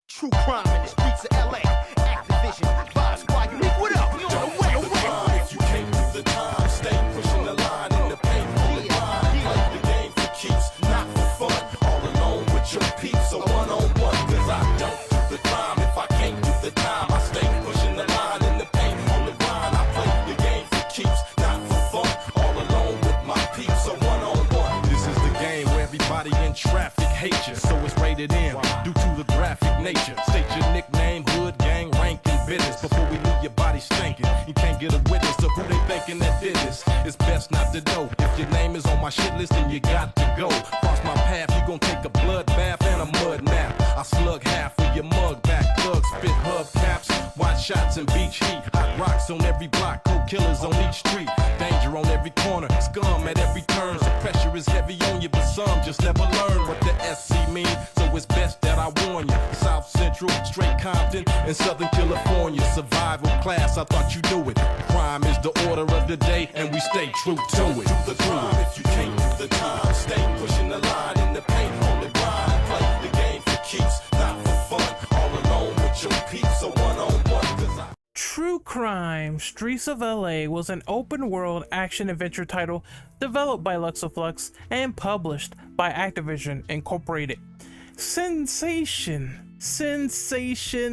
True crime in the streets of LA. Activision, Vibe Squad, unique. What up? We on the way. If you can't do the time, stay pushing the line in the paint on the grind. Play the game for keeps, not for fun. All alone with your peeps, so one-on-one. Cause I don't do the crime if I can't do the time. I stay pushing the line in the paint on the grind. I play the game for keeps, not for fun. All alone with my peeps, so one-on-one. This is the game where everybody in traffic hates you, so it's rated M due to the graphic nature. State your nickname, hood, gang, rank, and business before we leave your body stinking. You can't get a witness of who they thinking that did this. It's best not to know. If your name is on my shit list, then you got to go. Cross my path, you gon' take a blood bath and a mud nap. I slug half of your mug back, thugs spit hubcaps, wide shots and beach heat. Hot rocks on every block, cold killers on each street. Danger on every corner, scum at every turn. So pressure is heavy on you, but some just never learn what the SC mean. So it's best that I warn you. South Central, straight Compton, and Southern California. Survival class, I thought you knew it. Crime is the order of the day, and we stay true to it. Do the crime if you can't do the time. Stay pushing the line in the paint on the grind. Play the game for keeps, not for fun. All alone with your peeps, so one-on-one. True Crime Streets of LA was an open-world action-adventure title developed by Luxaflux and published by Activision Incorporated. Sensation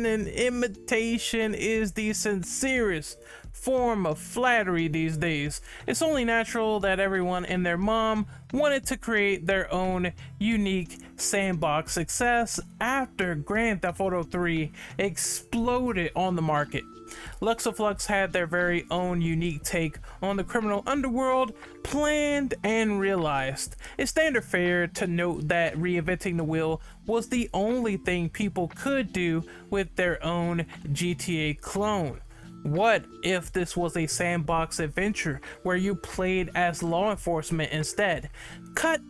and imitation is the sincerest form of flattery these days. It's only natural that everyone and their mom wanted to create their own unique sandbox success after Grand Theft Auto 3 exploded on the market. Luxaflux had their very own unique take on the criminal underworld planned and realized. It's standard fare to note that reinventing the wheel was the only thing people could do with their own GTA clone. What if this was a sandbox adventure where you played as law enforcement instead? Cut,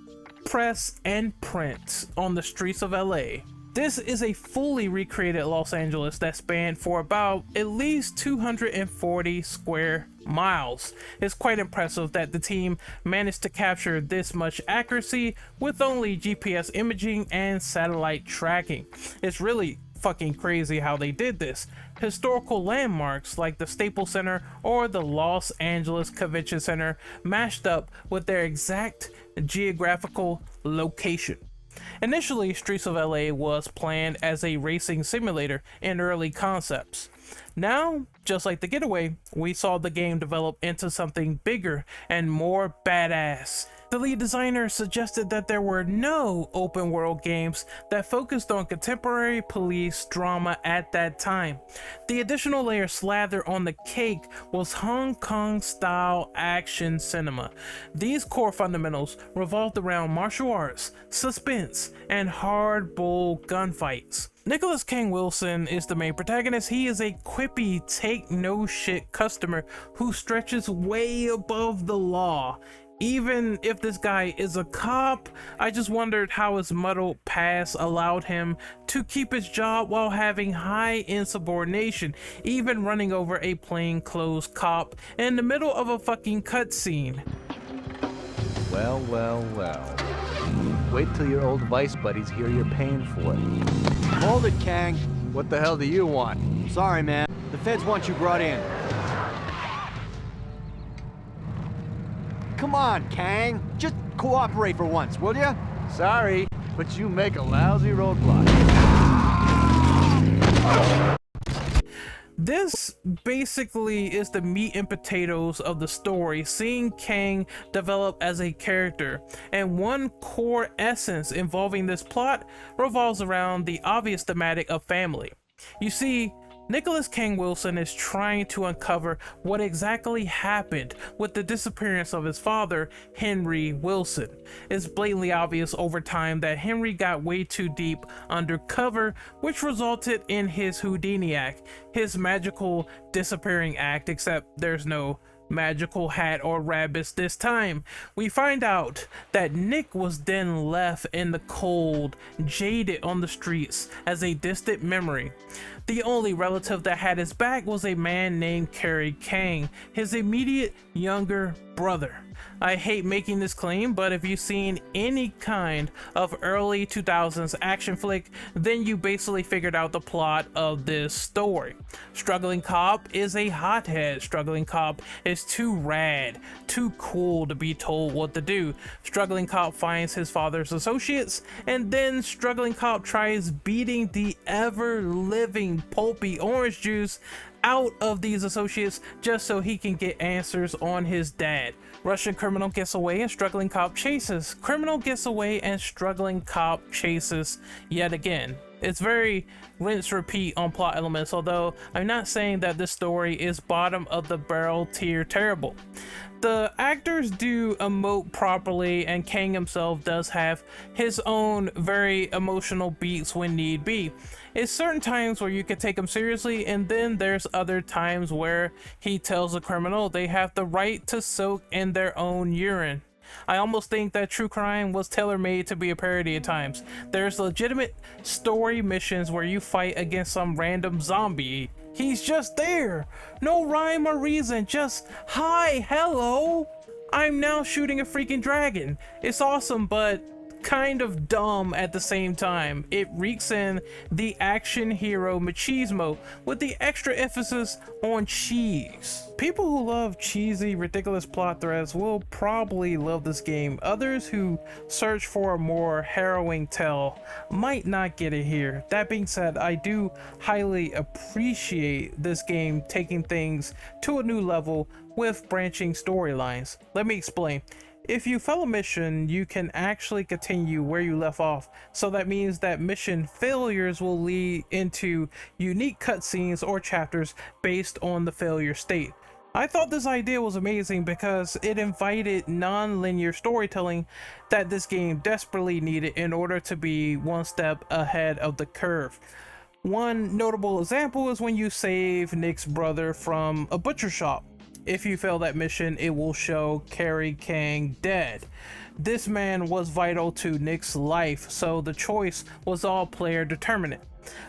press, and print on the streets of LA. This is a fully recreated Los Angeles that spanned for about at least 240 square miles. It's quite impressive that the team managed to capture this much accuracy with only GPS imaging and satellite tracking. It's really fucking crazy how they did this. Historical landmarks like the Staples Center or the Los Angeles Convention Center mashed up with their exact geographical location. Initially, Streets of LA was planned as a racing simulator in early concepts. Now, just like The Getaway, we saw the game develop into something bigger and more badass. The lead designer suggested that there were no open world games that focused on contemporary police drama at that time. The additional layer slathered on the cake was Hong Kong style action cinema. These core fundamentals revolved around martial arts, suspense, and hard-boiled gunfights. Nicholas King Wilson is the main protagonist. He is a quippy, take-no-shit customer who stretches way above the law. Even if this guy is a cop, I just wondered how his muddled past allowed him to keep his job while having high insubordination, even running over a plainclothes cop in the middle of a fucking cutscene. Well. Wait till your old vice buddies hear you're paying for it. Hold it, Kang. What the hell do you want? Sorry, man. The feds want you brought in. Come on, Kang. Just cooperate for once, will ya? Sorry, but you make a lousy roadblock. This basically is the meat and potatoes of the story, seeing Kang develop as a character, and one core essence involving this plot revolves around the obvious thematic of family. You see, Nicholas King Wilson is trying to uncover what exactly happened with the disappearance of his father, Henry Wilson. It's blatantly obvious over time that Henry got way too deep undercover, which resulted in his Houdini act, his magical disappearing act, except there's no magical hat or rabbits this time. We find out that Nick was then left in the cold, jaded on the streets as a distant memory. The only relative that had his back was a man named Kerry Kang, his immediate younger brother. I hate making this claim, but if you've seen any kind of early 2000s action flick, then you basically figured out the plot of this story. Struggling cop is a hothead. Struggling cop is too rad, too cool to be told what to do. Struggling cop finds his father's associates, and then struggling cop tries beating the ever-living pulpy orange juice out of these associates just so he can get answers on his dad. Russian criminal gets away and struggling cop chases. Criminal gets away and struggling cop chases yet again. It's very rinse repeat on plot elements, although I'm not saying that this story is bottom of the barrel tier terrible. The actors do emote properly, and Kang himself does have his own very emotional beats when need be. It's certain times where you can take him seriously, and then there's other times where he tells a criminal they have the right to soak in their own urine. I almost think that True Crime was tailor-made to be a parody at times. There's legitimate story missions where you fight against some random zombie. He's just there. No rhyme or reason, just hi, hello. I'm now shooting a freaking dragon. It's awesome, but kind of dumb at the same time. It reeks in the action hero machismo with the extra emphasis on cheese. People who love cheesy, ridiculous plot threads will probably love this game. Others who search for a more harrowing tale might not get it here. That being said, I do highly appreciate this game taking things to a new level with branching storylines. Let me explain. If you fail a mission, you can actually continue where you left off, so that means that mission failures will lead into unique cutscenes or chapters based on the failure state. I thought this idea was amazing because it invited non-linear storytelling that this game desperately needed in order to be one step ahead of the curve. One notable example is when you save Nick's brother from a butcher shop. If you fail that mission, it will show Kerry Kang dead. This man was vital to Nick's life, so the choice was all player determinant.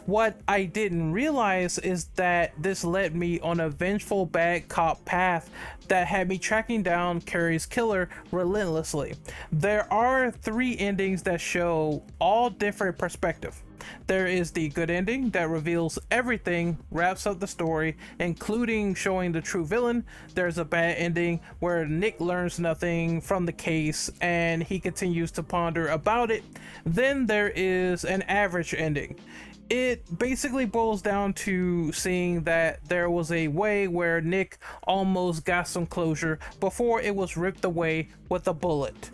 What I didn't realize is that this led me on a vengeful bad cop path that had me tracking down Kerry's killer relentlessly. There are 3 endings that show all different perspectives. There is the good ending that reveals everything, wraps up the story, including showing the true villain. There's a bad ending where Nick learns nothing from the case and he continues to ponder about it. Then there is an average ending. It basically boils down to seeing that there was a way where Nick almost got some closure before it was ripped away with a bullet.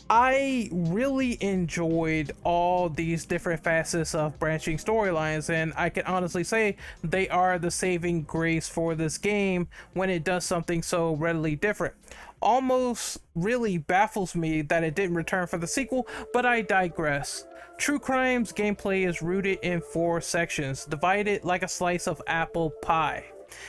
I really enjoyed all these different facets of branching storylines, and I can honestly say they are the saving grace for this game when it does something so readily different. Almost really baffles me that it didn't return for the sequel, but I digress. True Crime's gameplay is rooted in 4 sections, divided like a slice of apple pie.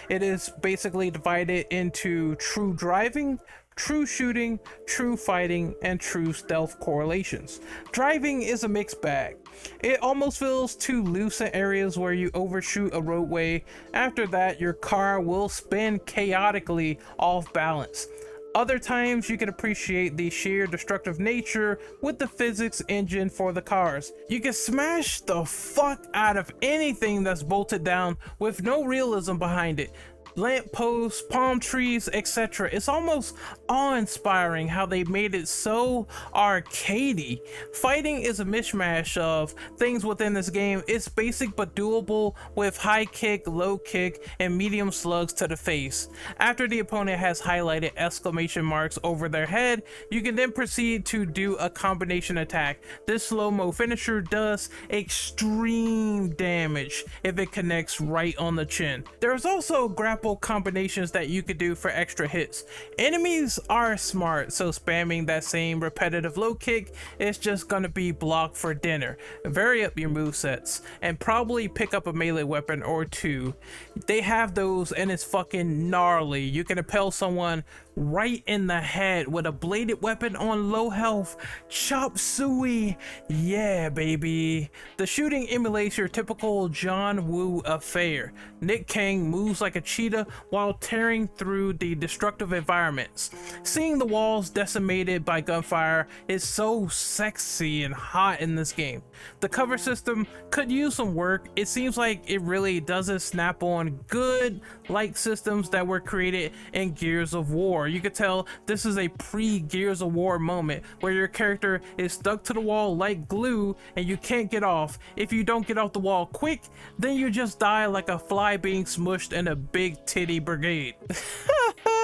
It is basically divided into true driving, true shooting, true fighting, and true stealth correlations. Driving is a mixed bag. It almost feels too loose in areas where you overshoot a roadway. After that, your car will spin chaotically off balance. Other times you can appreciate the sheer destructive nature with the physics engine for the cars. You can smash the fuck out of anything that's bolted down with no realism behind it. Lampposts, palm trees, etc. It's almost awe-inspiring how they made it so arcadey. Fighting is a mishmash of things within this game. It's basic but doable with high kick, low kick, and medium slugs to the face. After the opponent has highlighted exclamation marks over their head, you can then proceed to do a combination attack. This slow-mo finisher does extreme damage if it connects right on the chin. There's also grapple combinations that you could do for extra hits. Enemies are smart, so spamming that same repetitive low kick is just gonna be blocked for dinner. Vary up your movesets and probably pick up a melee weapon or 2. They have those and it's fucking gnarly. You can impale someone right in the head with a bladed weapon on low health. Chop suey. Yeah, baby. The shooting emulates your typical John Woo affair. Nick Kang moves like a cheetah while tearing through the destructive environments. Seeing the walls decimated by gunfire is so sexy and hot in this game. The cover system could use some work. It seems like it really doesn't snap on good like systems that were created in Gears of War. You could tell this is a pre-Gears of War moment where your character is stuck to the wall like glue and you can't get off. If you don't get off the wall quick, then you just die like a fly being smushed in a big titty brigade.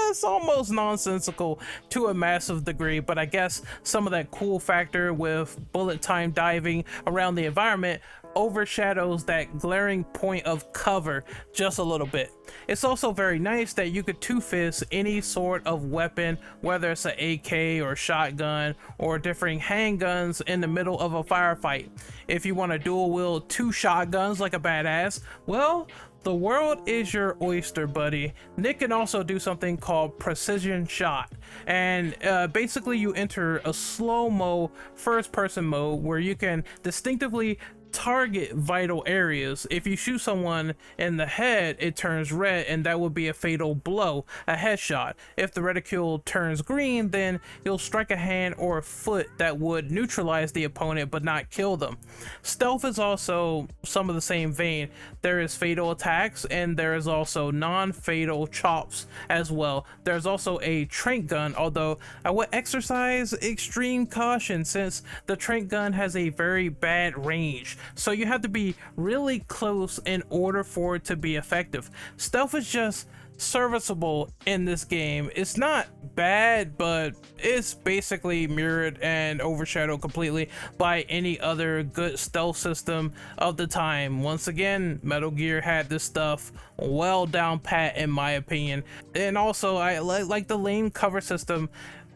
It's almost nonsensical to a massive degree, but I guess some of that cool factor with bullet time diving around the environment overshadows that glaring point of cover just a little bit. It's also very nice that you could two-fist any sort of weapon, whether it's an AK or shotgun or different handguns in the middle of a firefight. If you want to dual wield 2 shotguns like a badass, well, the world is your oyster, buddy. Nick can also do something called precision shot, and basically you enter a slow-mo first-person mode where you can distinctively target vital areas. If you shoot someone in the head, it turns red and that would be a fatal blow, a headshot. If the reticule turns green, then you'll strike a hand or a foot that would neutralize the opponent but not kill them. Stealth is also some of the same vein. There is fatal attacks and there is also non-fatal chops as well. There's also a trank gun, although I would exercise extreme caution since the trank gun has a very bad range. So you have to be really close in order for it to be effective. Stealth is just serviceable in this game. It's not bad, but it's basically mirrored and overshadowed completely by any other good stealth system of the time. Once again, Metal Gear had this stuff well down pat in my opinion. And also I like the lane cover system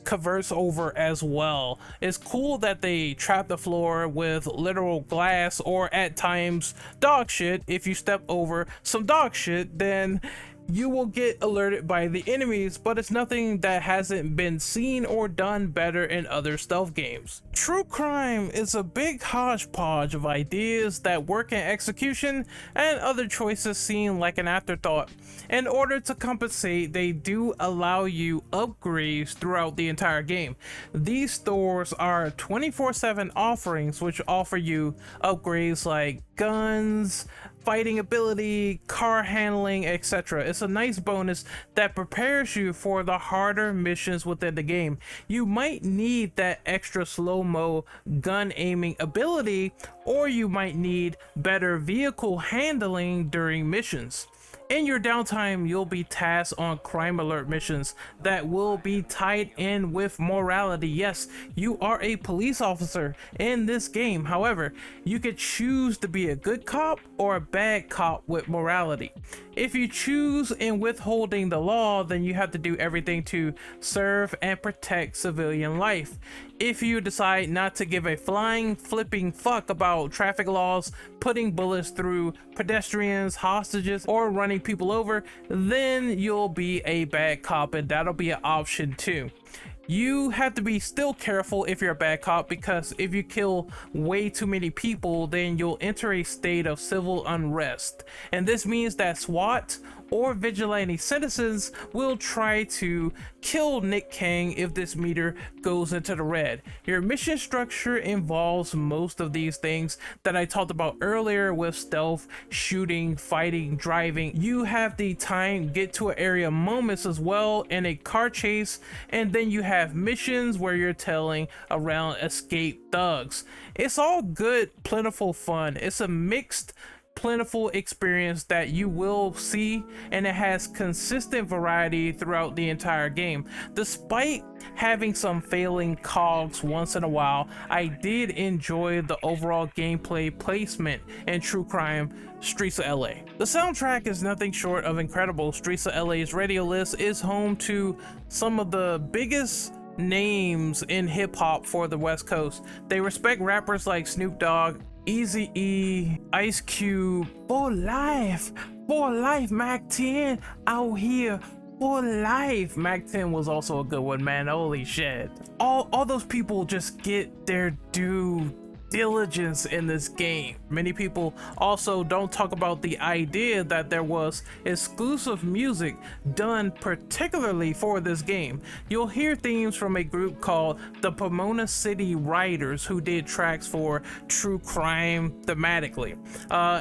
converts over as well. It's cool that they trap the floor with literal glass or at times dog shit. If you step over some dog shit, then you will get alerted by the enemies, but it's nothing that hasn't been seen or done better in other stealth games. True crime is a big hodgepodge of ideas that work in execution and other choices seem like an afterthought. In order to compensate, they do allow you upgrades throughout the entire game. These stores are 24/7 offerings which offer you upgrades like guns, fighting ability, car handling, etc. It's a nice bonus that prepares you for the harder missions within the game. You might need that extra slow-mo gun aiming ability, or you might need better vehicle handling during missions. In your downtime, you'll be tasked on crime alert missions that will be tied in with morality. Yes, you are a police officer in this game. However, you could choose to be a good cop or a bad cop with morality. If you choose in withholding the law, then you have to do everything to serve and protect civilian life. If you decide not to give a flying flipping fuck about traffic laws, putting bullets through pedestrians, hostages, or running people over, then you'll be a bad cop, and that'll be an option too. You have to be still careful if you're a bad cop, because if you kill way too many people, then you'll enter a state of civil unrest. And this means that SWAT or vigilante citizens will try to kill Nick Kang if this meter goes into the red. Your mission structure involves most of these things that I talked about earlier with stealth, shooting, fighting, driving. You have the time get to an area moments as well in a car chase, and then you have missions where you're tailing around escaped thugs. It's all good, plentiful fun. It's a mixed plentiful experience that you will see, and it has consistent variety throughout the entire game. Despite having some failing cogs once in a while, I did enjoy the overall gameplay placement in True Crime Streets of LA. The soundtrack is nothing short of incredible. Streets of LA's radio list is home to some of the biggest names in hip-hop for the West Coast. They respect rappers like Snoop Dogg, Eazy-E, Ice Cube, for life, Mac 10 out here for life. Mac 10 was also a good one, man. Holy shit. All those people just get their due diligence in this game. Many people also don't talk about the idea that there was exclusive music done particularly for this game. You'll hear themes from a group called the Pomona City Writers, who did tracks for true crime thematically.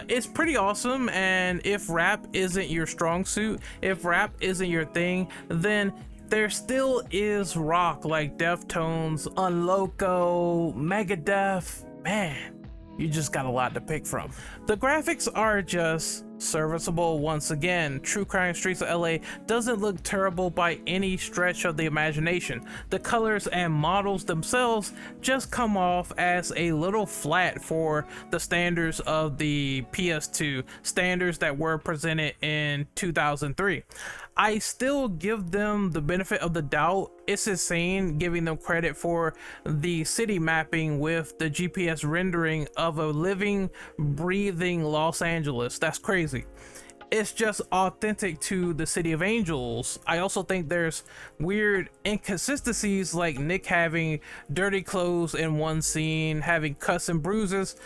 It's pretty awesome, and if rap isn't your strong suit, if rap isn't your thing, then there still is rock like Deftones, Unloco, Megadeth. Man, you just got a lot to pick from. The graphics are just serviceable once again. True Crime Streets of LA doesn't look terrible by any stretch of the imagination. The colors and models themselves just come off as a little flat for the standards of the PS2, standards that were presented in 2003. I still give them the benefit of the doubt. It's insane giving them credit for the city mapping with the GPS rendering of a living, breathing Los Angeles. That's crazy. It's just authentic to the City of Angels. I also think there's weird inconsistencies, like Nick having dirty clothes in one scene, having cuts and bruises,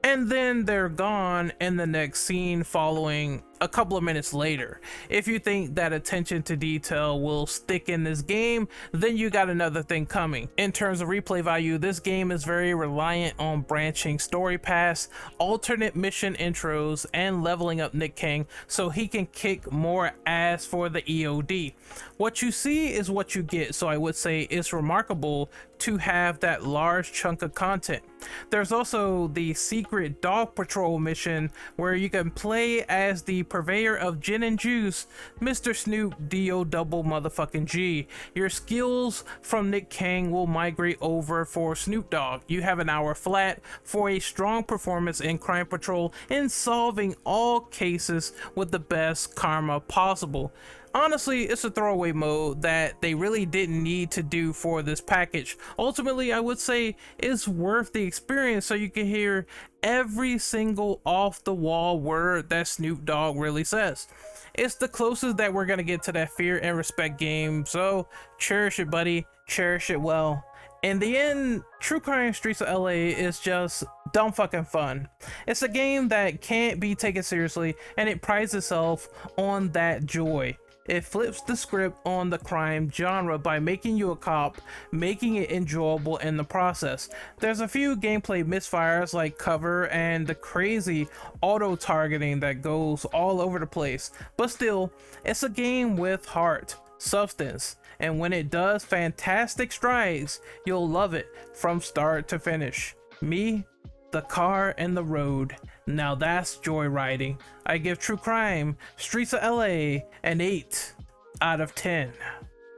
and then they're gone in the next scene following a couple of minutes later. If you think that attention to detail will stick in this game, then you got another thing coming. In terms of replay value, this game is very reliant on branching story paths, alternate mission intros, and leveling up Nick King so he can kick more ass for the EOD. What you see is what you get, so I would say it's remarkable to have that large chunk of content. There's also the secret dog patrol mission where you can play as the purveyor of gin and juice, Mr. Snoop D.O. double motherfucking G. Your skills from Nick King will migrate over for Snoop Dogg. You have an hour flat for a strong performance in Crime Patrol in solving all cases with the best karma possible. Honestly, it's a throwaway mode that they really didn't need to do for this package. Ultimately, I would say it's worth the experience so you can hear every single off-the-wall word that Snoop Dogg really says. It's the closest that we're gonna get to that fear and respect game, so cherish it, buddy. Cherish it well. In the end, True Crime Streets of LA is just dumb fucking fun. It's a game that can't be taken seriously, and it prides itself on that joy. It flips the script on the crime genre by making you a cop, making it enjoyable in the process. There's a few gameplay misfires like cover and the crazy auto-targeting that goes all over the place, but still, it's a game with heart, substance, and when it does fantastic strides, you'll love it from start to finish. Me, the car, and the road. Now that's joyriding. I give True Crime Streets of LA an 8 out of 10.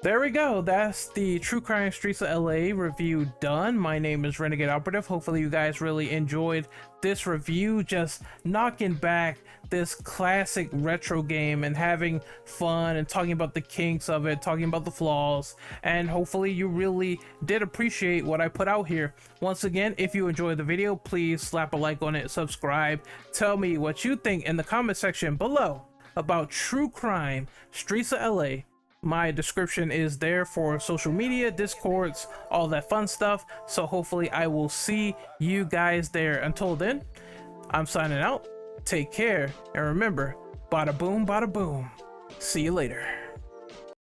There we go. That's the True Crime Streets of LA review done. My name is Renegade Operative. Hopefully you guys really enjoyed this review, just knocking back this classic retro game and having fun and talking about the kinks of it, talking about the flaws, and hopefully you really did appreciate what I put out here. Once again, if you enjoyed the video, please slap a like on it, subscribe, tell me what you think in the comment section below about True Crime Streets of LA. My description is there for social media, Discords, all that fun stuff. So hopefully I will see you guys there. Until then, I'm signing out. Take care. And remember, bada boom, bada boom. See you later.